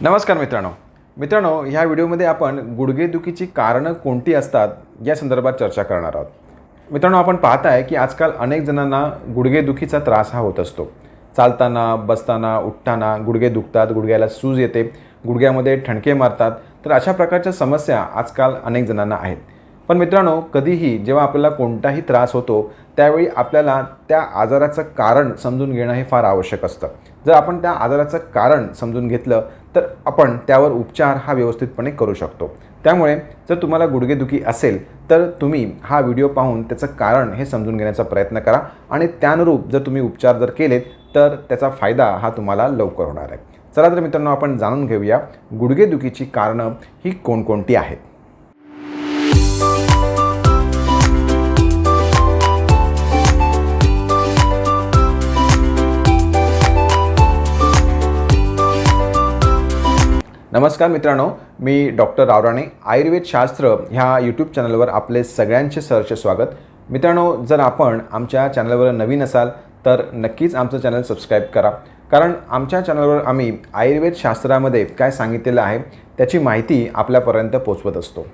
नमस्कार मित्रांनो, ह्या व्हिडिओमध्ये आपण गुडघेदुखीची कारणं कोणती असतात या संदर्भात चर्चा करणार आहोत। मित्रांनो, आपण पाहताय की आजकाल अनेक जणांना गुडघेदुखीचा त्रास हा होत असतो। चालताना, बसताना, उठताना गुडघे दुखतात, गुडघ्याला सूज येते, गुडघ्यामध्ये ठणके मारतात। तर अशा प्रकारच्या समस्या आजकाल अनेक जणांना आहेत। पण मित्रांनो, कधीही जेव्हा आपल्याला कोणताही त्रास होतो त्यावेळी आपल्याला त्या आजाराचं कारण समजून घेणं हे फार आवश्यक असतं। जर आपण त्या आजाराचं कारण समजून घेतलं तर आपण त्यावर उपचार हा व्यवस्थितपणे करू शकतो। त्यामुळे जर तुम्हाला गुडघेदुखी असेल तर तुम्ही हा व्हिडिओ पाहून त्याचं कारण हे समजून घेण्याचा प्रयत्न करा आणि त्यानुरूप जर तुम्ही उपचार जर केलेत तर त्याचा फायदा हा तुम्हाला लवकर होणार आहे। चला तर मित्रांनो, आपण जाणून घेऊया गुडघेदुखीची कारणं ही कोणकोणती आहेत। नमस्कार मित्रांनो, मी डॉक्टर रावराणे आयुर्वेद शास्त्र ह्या यूट्यूब चॅनलवर आपले सगळ्यांचे सहर्ष स्वागत। मित्रांनो, जर आपण आमच्या चॅनलवर नवीन असाल तर नक्कीच आमचं चॅनल सबस्क्राईब करा, कारण आमच्या चॅनलवर आम्ही आयुर्वेद शास्त्रामध्ये काय सांगितलेलं आहे त्याची माहिती आपल्यापर्यंत पोहोचवत असतो।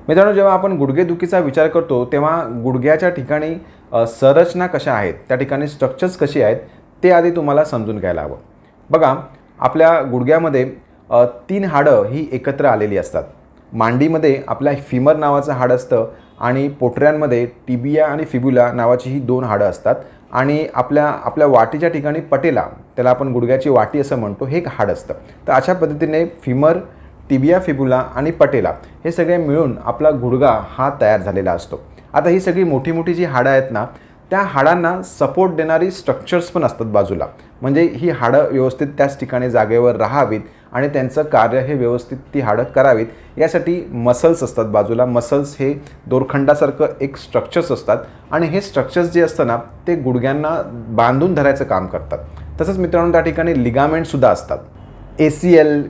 मित्रांनो, जेव्हा आपण गुडघेदुखीचा विचार करतो तेव्हा गुडघ्याच्या ठिकाणी संरचना कशा आहेत, त्या ठिकाणी स्ट्रक्चर्स कशी आहेत ते आधी तुम्हाला समजून घ्यायला हवं। बघा, आपल्या गुडघ्यामध्ये 3 हाडं ही एकत्र आलेली असतात। मांडीमध्ये आपल्या फिमर नावाचं हाड असतं आणि पोटऱ्यांमध्ये टिबिया आणि फिब्युला नावाची ही 2 हाडं असतात आणि आपल्या वाटीच्या ठिकाणी पटेला, त्याला आपण गुडघ्याची वाटी असं म्हणतो, हे एक हाड असतं। तर अशा पद्धतीने फिमर, टिबिया, फिब्युला आणि पटेला हे सगळे मिळून आपला गुडघा हा तयार झालेला असतो। आता ही सगळी मोठी मोठी जी हाडं आहेत ना, त्या हाडांना सपोर्ट देणारी स्ट्रक्चर्स पण असतात बाजूला, म्हणजे ही हाडं व्यवस्थित त्याच ठिकाणी जागेवर राहावीत आणि त्यांचं कार्य हे व्यवस्थित ती हाडं करावीत यासाठी मसल्स असतात बाजूला। मसल्स हे दोरखंडासारखं एक स्ट्रक्चर्स असतात आणि हे स्ट्रक्चर्स जे असतं ना ते गुडघ्यांना बांधून धरायचं काम करतात। तसंच मित्रांनो, त्या ठिकाणी लिगामेंटसुद्धा असतात। ACL,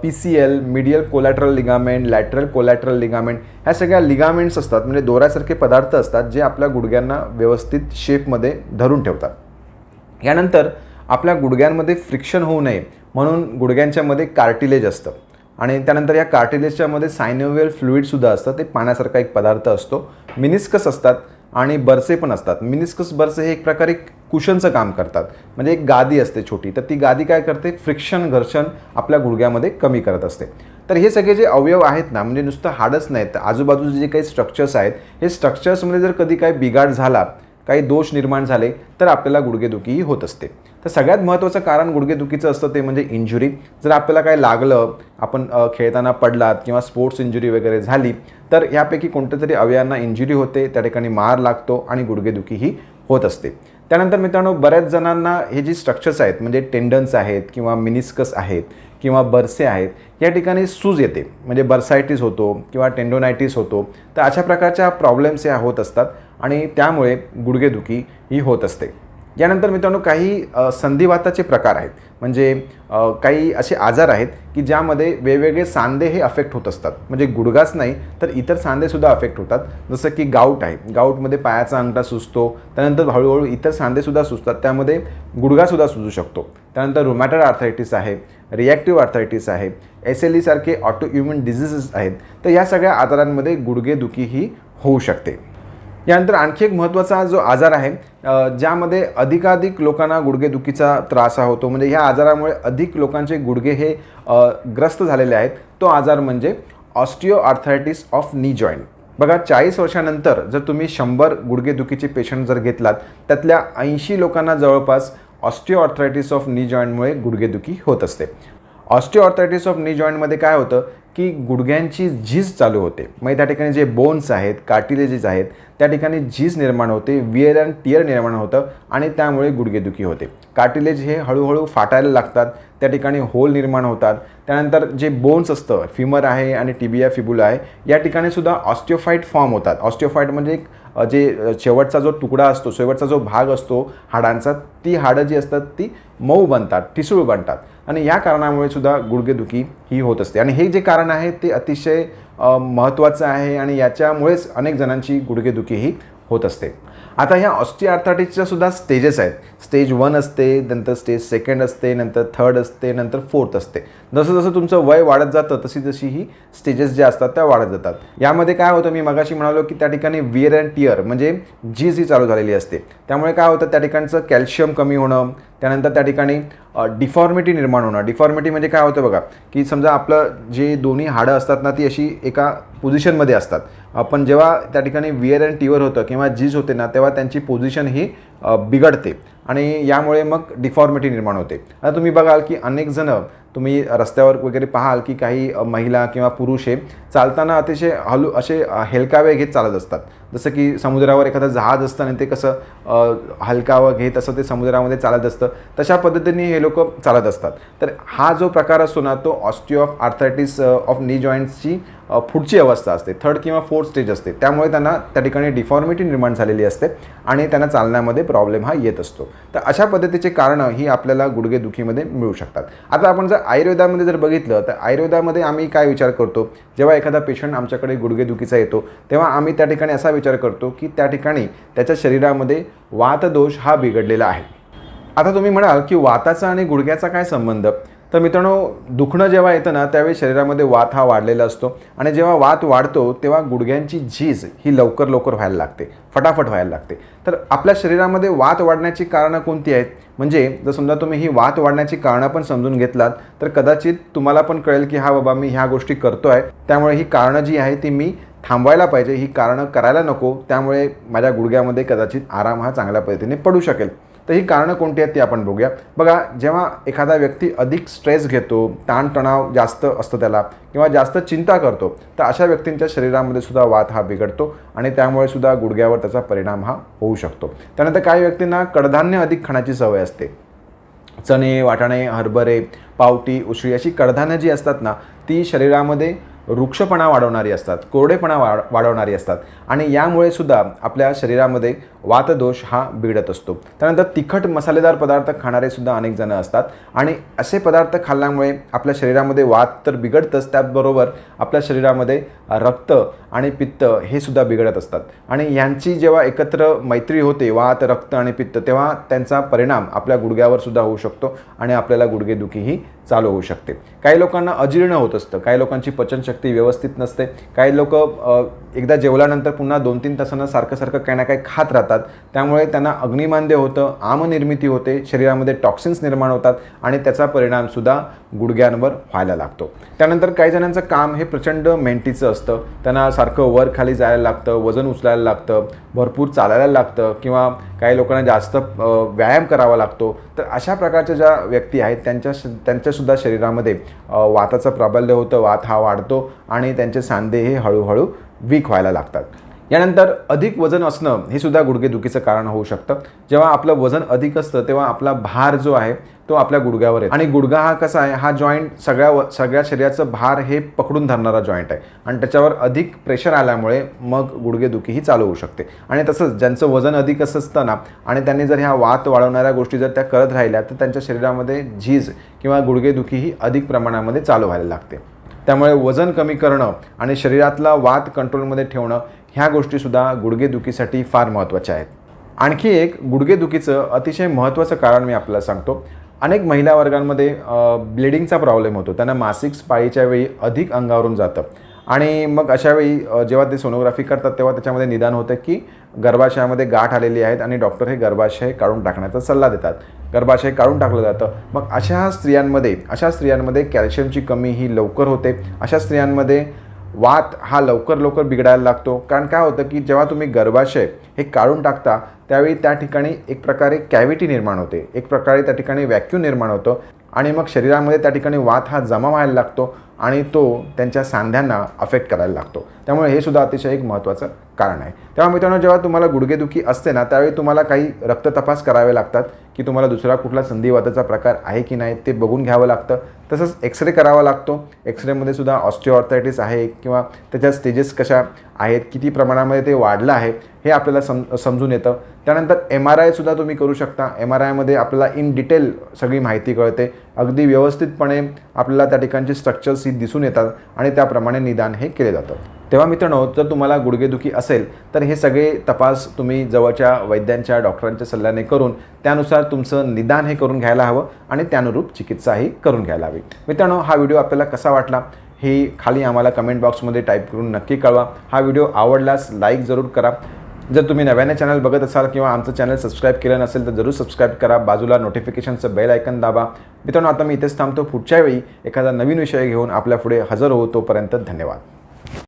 PCL, medial collateral ligament, lateral collateral ligament, ह्या सगळ्या लिगामेंट्स असतात, म्हणजे दोऱ्यासारखे पदार्थ असतात जे आपल्या गुडघ्यांना व्यवस्थित शेपमध्ये धरून ठेवतात। यानंतर आपल्या गुडघ्यांमध्ये फ्रिक्शन होऊ नये म्हणून गुडघ्यांच्यामध्ये कार्टिलेज असतं आणि त्यानंतर या कार्टिलेजच्यामध्ये सायनोव्हियल फ्लुइडसुद्धा असतं, ते पाण्यासारखा एक पदार्थ असतो। मिनिस्कस असतात आणि बरसे पण असतात। मिनिस्कस, बरसे हे एक प्रकारे कुशनचं काम करतात, म्हणजे एक गादी असते छोटी, तर ती गादी काय करते, फ्रिक्शन, घर्षण आपल्या गुडघ्यामध्ये कमी करत असते। तर हे सगळे जे अवयव आहेत ना, म्हणजे नुसतं हाडच नाहीत, आजूबाजूचे जे काही स्ट्रक्चर्स आहेत हे स्ट्रक्चर्समध्ये जर कधी काही बिघाड झाला, काही दोष निर्माण झाले तर आपल्याला गुडघेदुखी होत असते। तर सगळ्यात महत्त्वाचं कारण गुडघेदुखीचं असतं ते म्हणजे इंजुरी। जर आपल्याला काय लागलं, आपण खेळताना पडलात किंवा स्पोर्ट्स इंजुरी वगैरे झाली तर यापैकी कोणत्या तरी अवयवांना इंजुरी होते, त्या ठिकाणी मार लागतो आणि गुडघेदुखी ही होत असते। त्यानंतर मित्रांनो, बऱ्याच जणांना हे जी स्ट्रक्चर्स आहेत, म्हणजे टेंडन्स आहेत किंवा मिनिस्कस आहेत किंवा बरसे आहेत, या ठिकाणी सूज येते, म्हणजे बर्सायटिस होतो किंवा टेंडोनायटिस होतो। तर अशा प्रकारच्या प्रॉब्लेम्स या होत असतात आणि त्यामुळे गुडघेदुखी ही होत असते। यानंतर मित्रांनो, काही संधिवाताचे प्रकार आहेत, म्हणजे काही असे आजार आहेत की ज्यामध्ये वेगवेगळे सांधे हे अफेक्ट होत असतात, म्हणजे गुडघाच नाही तर इतर सांधेसुद्धा अफेक्ट होतात। जसं की गाऊट आहे, गाऊटमध्ये पायाचा अंगठा सुजतो, त्यानंतर हळूहळू इतर सांधेसुद्धा सुजतात, त्यामध्ये गुडघासुद्धा सुजू शकतो। त्यानंतर रुमॅटॉइड आर्थरायटिस आहे, रिॲक्टिव्ह आर्थरायटिस आहे, SLE सारखे ऑटोइम्युन डिझीजेस आहेत। तर या सगळ्या आजारांमध्ये गुडघेदुखी ही होऊ शकते। यानंतर आणखी एक महत्त्वाचा जो आजार आहे ज्यामध्ये अधिकाधिक लोकांना गुडघेदुखीचा त्रास होतो, म्हणजे ह्या आजारामुळे अधिक लोकांचे गुडघे हे ग्रस्त झालेले आहेत, तो आजार म्हणजे ऑस्टिओआर्थरायटिस ऑफ नी जॉईंट। बघा, 40 वर्षानंतर जर तुम्ही 100 गुडघेदुखीचे पेशंट जर घेतलात त्यातल्या 80 लोकांना जवळपास ऑस्टिओआर्थरायटिस ऑफ नी जॉईंटमुळे गुडघेदुखी होत असते। ऑस्टिओआर्थरायटिस ऑफ नी जॉईंटमध्ये काय होतं की गुडघ्यांची झीज चालू होते, म्हणजे त्या ठिकाणी जे बोन्स आहेत, कार्टिलेजेस आहेत, त्या ठिकाणी झीज निर्माण होते, वियर अँड टियर निर्माण होतं आणि त्यामुळे गुडघेदुखी होते। कार्टिलेज हे हळूहळू फाटायला लागतात, त्या ठिकाणी होल निर्माण होतात। त्यानंतर जे बोन्स असतं, फिमर आहे आणि टिबिया, फिब्युला आहे, या ठिकाणी सुद्धा ऑस्टिओफाईट फॉर्म होतात। ऑस्टिओफाईट म्हणजे जे शेवटचा जो तुकडा असतो, शेवटचा जो भाग असतो हाडांचा, ती हाडं जी असतात ती मऊ बनतात, ठिसूळ बनतात आणि या कारणामुळे सुद्धा गुडघेदुखी ही होत असते। आणि हे जे कारण आहे ते अतिशय महत्त्वाचं आहे आणि याच्यामुळेच अनेक जणांची गुडघेदुखी ही होत असते। आता ह्या ऑस्टिओआर्थरायटिसच्या सुद्धा स्टेजेस आहेत. स्टेज 1 असते, नंतर स्टेज 2 असते, नंतर 3rd असते, नंतर 4th असते. जसं जसं तुमचं वय वाढत जातं तशी जशी ही स्टेजेस ज्या असतात त्या वाढत जातात. यामध्ये काय होतं, मी मगाशी म्हणालो की त्या ठिकाणी विअर अँड टिअर म्हणजे झीज ही चालू झालेली असते. त्यामुळे काय होतं, त्या ठिकाणचं कॅल्शियम कमी होणं, त्यानंतर त्या ठिकाणी डिफॉर्मिटी निर्माण होणं. डिफॉर्मिटी म्हणजे काय होतं बघा, की समजा आपलं जे दोन्ही हाडं असतात ना ती अशी एका पोझिशनमध्ये असतात. आपण जेव्हा त्या ठिकाणी विअर अँड टिअर होतं किंवा झीज होते ना तेव्हा त्यांची पोझिशन ही बिघडते आणि यामुळे मग डिफॉर्मिटी निर्माण होते. आता तुम्ही बघाल की अनेक जण तुम्ही रस्त्यावर वगैरे पाहाल की काही महिला किंवा पुरुष हे चालताना अतिशय असे हेलकावे घेत चालत असतात. जसं की समुद्रावर एखादं जहाज असतं आणि ते कसं हलकावं घेत असं ते समुद्रामध्ये चालत असतं, तशा पद्धतीने हे लोक चालत असतात. तर हा जो प्रकार असतो ना तो ऑस्टिओआर्थरायटिस ऑफ नी जॉईंट्सची पुढची अवस्था असते, 3rd किंवा 4th स्टेज असते. त्यामुळे त्यांना त्या ठिकाणी डिफॉर्मिटी निर्माण झालेली असते आणि त्यांना चालण्यामध्ये प्रॉब्लेम हा येत असतो. तर अशा पद्धतीचे कारणं ही आपल्याला गुडघेदुखीमध्ये मिळू शकतात. आता आपण जर आयुर्वेदामध्ये जर बघितलं तर आयुर्वेदामध्ये आम्ही काय विचार करतो, जेव्हा एखादा पेशंट आमच्याकडे गुडघेदुखीचा येतो तेव्हा आम्ही त्या ठिकाणी असा विचार करतो की त्या ठिकाणी त्याच्या शरीरामध्ये वातदोष हा बिघडलेला आहे. आता तुम्ही म्हणाल की वाताचा आणि गुडघ्याचा काय संबंध? तर मित्रांनो, दुखणं जेव्हा येतं ना त्यावेळी शरीरामध्ये वात हा वाढलेला असतो आणि जेव्हा वात वाढतो तेव्हा गुडघ्यांची झीज ही लवकर व्हायला लागते, फटाफट व्हायला लागते. तर आपल्या शरीरामध्ये वात वाढण्याची कारणं कोणती आहेत? म्हणजे जर समजा तुम्ही ही वात वाढण्याची कारणं पण समजून घेतलात तर कदाचित तुम्हाला पण कळेल की हा बाबा मी ह्या गोष्टी करतो आहे, त्यामुळे ही कारणं जी आहे ती मी थांबवायला पाहिजे, ही कारणं करायला नको, त्यामुळे माझ्या गुडघ्यामध्ये कदाचित आराम हा चांगल्या पद्धतीने पडू शकेल. तर ही कारणं कोणती आहेत ती आपण बघूया. बघा, जेव्हा एखादा व्यक्ती अधिक स्ट्रेस घेतो, ताणतणाव जास्त असतो त्याला किंवा जास्त चिंता करतो, तर अशा व्यक्तींच्या शरीरामध्ये सुद्धा वात हा बिघडतो आणि त्यामुळे सुद्धा गुडघ्यावर त्याचा परिणाम हा होऊ शकतो. त्यानंतर काही व्यक्तींना कडधान्य अधिक खाण्याची सवय असते. चणे, वाटाणे, हरभरे, पावटी, उसळी अशी कडधान्य जी असतात ना ती शरीरामध्ये वृक्षपणा वाढवणारी असतात, कोरडेपणा वाढवणारी असतात आणि यामुळे सुद्धा आपल्या शरीरामध्ये वातदोष हा बिघडत असतो. त्यानंतर तिखट मसालेदार पदार्थ खाणारे सुद्धा अनेक जण असतात आणि असे पदार्थ खाल्ल्यामुळे आपल्या शरीरामध्ये वात तर बिघडतंच, त्याचबरोबर आपल्या शरीरामध्ये रक्त आणि पित्त हे सुद्धा बिघडत असतात आणि यांची जेव्हा एकत्र मैत्री होते, वात, रक्त आणि पित्त, तेव्हा त्यांचा परिणाम आपल्या गुडघ्यावर सुद्धा होऊ शकतो आणि आपल्याला गुडघेदुखी ही चालू होऊ शकते. काही लोकांना अजीर्ण होत असतं, काही लोकांची पचनशक्ती व्यवस्थित नसते, काही लोक एकदा जेवल्यानंतर पुन्हा 2-3 तासांना सारखं काही ना काही खात राहतात, त्यामुळे त्यांना अग्निमांद्य होतं, आमनिर्मिती होते, शरीरामध्ये टॉक्सिन्स निर्माण होतात आणि त्याचा परिणामसुद्धा गुडघ्यांवर व्हायला लागतो. त्यानंतर काही जणांचं काम हे प्रचंड मेहनतीचं असतं, त्यांना सारखं वर खाली जायला लागतं, वजन उचलायला लागतं, भरपूर चालायला लागतं किंवा काही लोकांना जास्त व्यायाम करावा लागतो. तर अशा प्रकारच्या ज्या व्यक्ती आहेत त्यांच्यासुद्धा शरीरामध्ये वाताचं प्राबल्य होतं, वात हा वाढतो आणि त्यांचे सांधे हे हळूहळू वीक व्हायला लागतात. यानंतर अधिक वजन असणं हे सुद्धा गुडघेदुखीचं कारण होऊ शकतं. जेव्हा आपलं वजन अधिक असतं तेव्हा आपला भार जो आहे तो आपल्या गुडघ्यावर येतो आणि गुडघा हा कसा आहे, हा जॉईंट सगळ्या शरीराचं भार हे पकडून धरणारा जॉईंट आहे आणि त्याच्यावर अधिक प्रेशर आल्यामुळे मग गुडघेदुखी ही चालू होऊ शकते. आणि तसंच ज्यांचं वजन अधिक असतं ना आणि त्यांनी जर ह्या वात वाढवणाऱ्या गोष्टी जर त्या करत राहिल्या तर त्यांच्या शरीरामध्ये झीज किंवा गुडघेदुखी ही अधिक प्रमाणामध्ये चालू व्हायला लागते. त्यामुळे वजन कमी करणं आणि शरीरातला वात कंट्रोलमध्ये ठेवणं ह्या गोष्टीसुद्धा गुडघेदुखीसाठी फार महत्त्वाच्या आहेत. आणखी एक गुडघेदुखीचं अतिशय महत्त्वाचं कारण मी आपल्याला सांगतो. अनेक महिला वर्गांमध्ये ब्लिडिंगचा प्रॉब्लेम होतो, त्यांना मासिक पाळीच्या वेळी अधिक अंगावरून जातं आणि मग अशावेळी जेव्हा ते सोनोग्राफी करतात तेव्हा त्याच्यामध्ये निदान होतं की गर्भाशयामध्ये गाठ आलेली आहेत आणि डॉक्टर हे गर्भाशय काढून टाकण्याचा सल्ला देतात. गर्भाशय काढून टाकलं जातं. मग अशा स्त्रियांमध्ये कॅल्शियमची कमी ही लवकर होते. अशा स्त्रियांमध्ये वात हा लवकर बिघडायला लागतो. कारण काय होतं की जेव्हा तुम्ही गर्भाशय हे काढून टाकता त्यावेळी त्या ठिकाणी एक प्रकारे कॅव्हिटी निर्माण होते, एक प्रकारे त्या ठिकाणी व्हॅक्यूम निर्माण होतो आणि मग शरीरामध्ये त्या ठिकाणी वात हा जमा व्हायला लागतो आणि तो त्यांच्या सांध्यांना अफेक्ट करायला लागतो. त्यामुळे हे सुद्धा अतिशय एक महत्त्वाचं कारण आहे. तेव्हा मित्रांनो, जेव्हा तुम्हाला गुडघेदुखी असते ना त्यावेळी तुम्हाला काही रक्त तपास करावे लागतात की तुम्हाला दुसरा कुठला संधिवाताचा प्रकार आहे की नाही ते बघून घ्यावं लागतं. तसंच एक्सरे करावा लागतो. एक्सरेमध्ये सुद्धा ऑस्टिओआर्थरायटिस आहे किंवा त्याच्या स्टेजेस कशा आहेत, किती प्रमाणामध्ये ते वाढलं आहे हे आपल्याला समजून येतं. त्यानंतर MRI सुद्धा तुम्ही करू शकता. MRIमध्ये आपल्याला इन डिटेल सगळी माहिती कळते, अगदी व्यवस्थितपणे आपल्याला त्या ठिकाणची स्ट्रक्चर्स ही दिसून येतात आणि त्याप्रमाणे निदान हे केले जातं. तेव्हा मित्रांनो, जर तुम्हाला गुडघेदुखी असेल तर हे सगळे तपास तुम्ही जवळच्या वैद्यांच्या डॉक्टरांच्या सल्ल्याने करून त्यानुसार तुमचं निदान हे करून घ्यायला हवं आणि त्यानुरूप चिकित्साही करून घ्यायला हवी. मित्रांनो, हा व्हिडिओ आपल्याला कसा वाटला हे खाली आम्हाला कमेंट बॉक्समध्ये टाईप करून नक्की कळवा. हा व्हिडिओ आवडल्यास लाईक जरूर करा. जर तुम्ही नव्याने चॅनल बघत असाल किंवा आमचं चॅनल सबस्क्राईब केलं नसेल तर जरूर सबस्क्राईब करा. बाजूला नोटिफिकेशनचं बेल आयकन दाबा. मित्रांनो, आता मी इथेच थांबतो. पुढच्या वेळी एखादा नवीन विषय घेऊन आपल्या पुढे हजर होऊ. तोपर्यंत धन्यवाद.